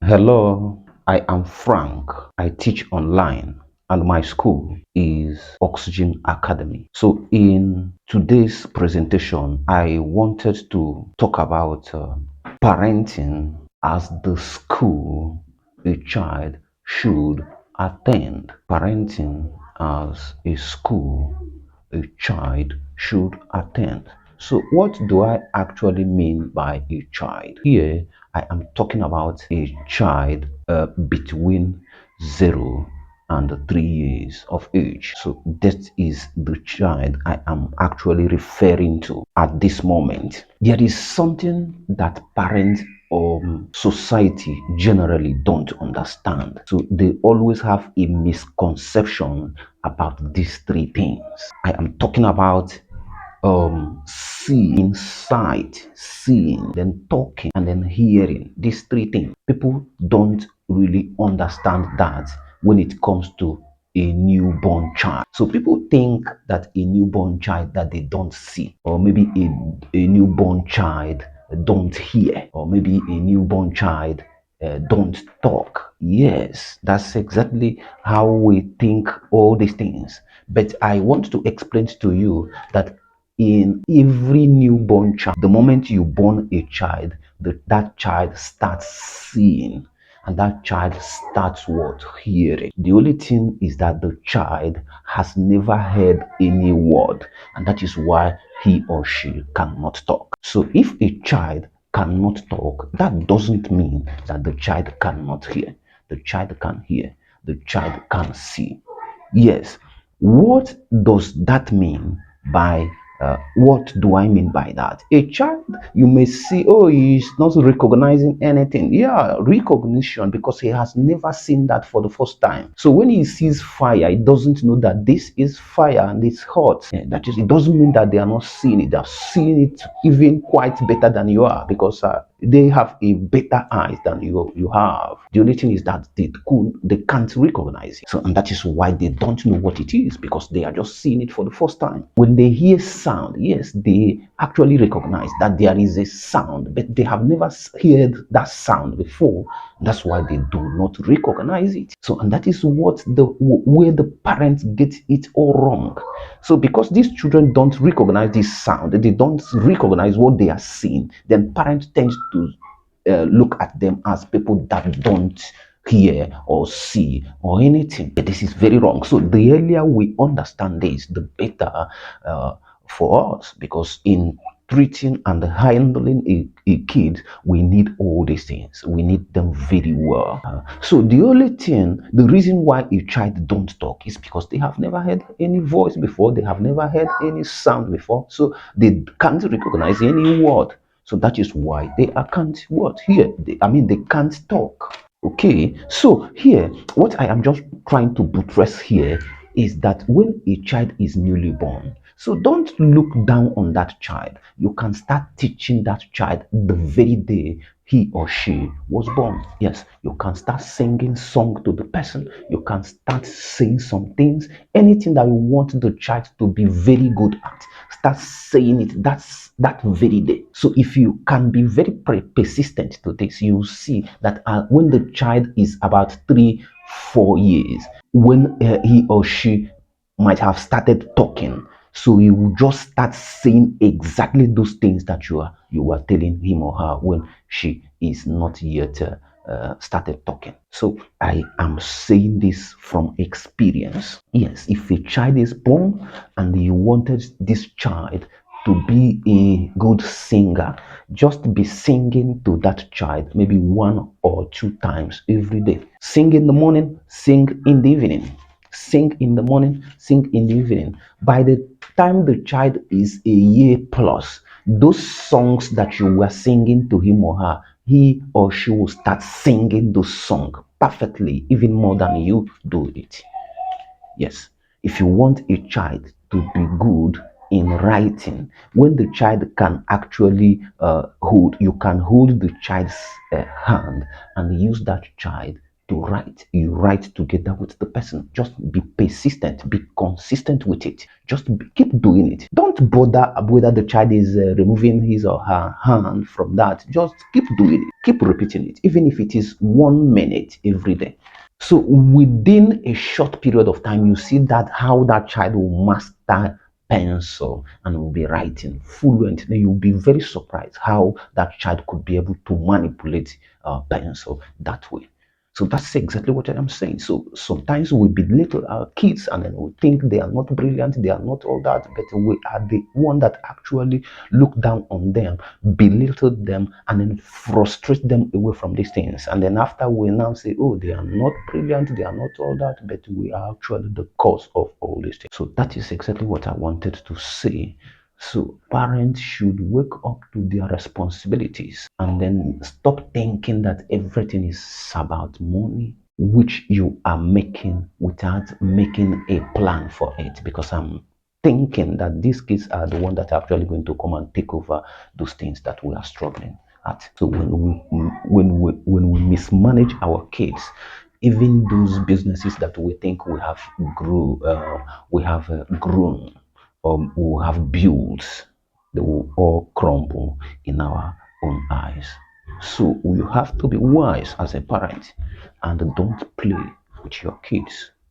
Hello, I am Frank. I teach online and my school is Oxygen Academy. So, in today's presentation, I wanted to talk about parenting as the school a child should attend. Parenting as a school a child should attend. So, what do I actually mean by a child? Here, I am talking about a child between 0 and 3 years of age. So, that is the child I am actually referring to at this moment. There is something that parents or society generally don't understand. So they always have a misconception about these three things. I am talking about seeing, sight, seeing, then talking, and then hearing. These three things. People don't really understand that when it comes to a newborn child. So people think that a newborn child that they don't see, or maybe a newborn child don't hear, or maybe a newborn child don't talk. Yes, that's exactly how we think all these things. But I want to explain to you that in every newborn child, the moment you born a child, that child starts seeing and that child starts what? Hearing. The only thing is that the child has never heard any word, and that is why he or she cannot talk. So if a child cannot talk, that doesn't mean that the child cannot hear. The child can hear, the child can see. Yes. What does that mean by what do I mean by that? A child, you may see, oh, he's not recognizing anything. Yeah, recognition because he has never seen that for the first time. So when he sees fire, he doesn't know that this is fire and it's hot. Yeah, that is, it doesn't mean that they are not seeing it. They're seeing it even quite better than you are because they have a better eyes than you have. The only thing is that they can't recognize it. So and that is why they don't know what it is because they are just seeing it for the first time. When they hear sound, yes, they actually recognize that there is a sound, but they have never heard that sound before. That's why they do not recognize it. So and that is what where the parents get it all wrong. So because these children don't recognize this sound, they don't recognize what they are seeing, then parents tend to look at them as people that don't hear or see or anything. But this is very wrong. So the earlier we understand this, the better for us, because in treating and handling a kid, we need all these things. We need them very well. So the only thing, the reason why a child don't talk is because they have never heard any voice before. They have never heard any sound before. So they can't recognize any word. So that is why they can't what here. They can't talk. Okay, so here, what I am just trying to buttress here is that when a child is newly born, so don't look down on that child. You can start teaching that child the very day he or she was born. Yes, you can start singing song to the person. You can start saying some things. Anything that you want the child to be very good at, start saying it. That very day. So if you can be very persistent to this, you see that when the child is about 3 4 years, when he or she might have started talking, so you will just start saying exactly those things that you are telling him or her when she is not yet started talking. So I am saying this from experience. Yes, if a child is born and you wanted this child to be a good singer, just be singing to that child maybe 1 or 2 times every day. Sing in the morning, sing in the evening. Sing in the morning, sing in the evening. By the time the child is a year plus, those songs that you were singing to him or her, he or she will start singing those songs perfectly, even more than you do it. Yes, if you want a child to be good in writing, when the child can actually you can hold the child's hand and use that child to write, you write together with the person. Just be persistent, be consistent with it. Keep doing it. Don't bother whether the child is removing his or her hand from that. Just keep doing it. Keep repeating it, even if it is 1 minute every day. So within a short period of time, you see that how that child will master pencil and will be writing fluently. You'll be very surprised how that child could be able to manipulate pencil that way. So that's exactly what I'm saying. So sometimes we belittle our kids and then we think they are not brilliant, they are not all that, but we are the one that actually look down on them, belittle them, and then frustrate them away from these things. And then after we now say, oh, they are not brilliant, they are not all that, but we are actually the cause of all these things. So that is exactly what I wanted to say. So parents should wake up to their responsibilities and then stop thinking that everything is about money, which you are making without making a plan for it. Because I'm thinking that these kids are the one that are actually going to come and take over those things that we are struggling at. So when we mismanage our kids, even those businesses that we think we have grown or have built, they will all crumble in our own eyes. So you have to be wise as a parent and don't play with your kids.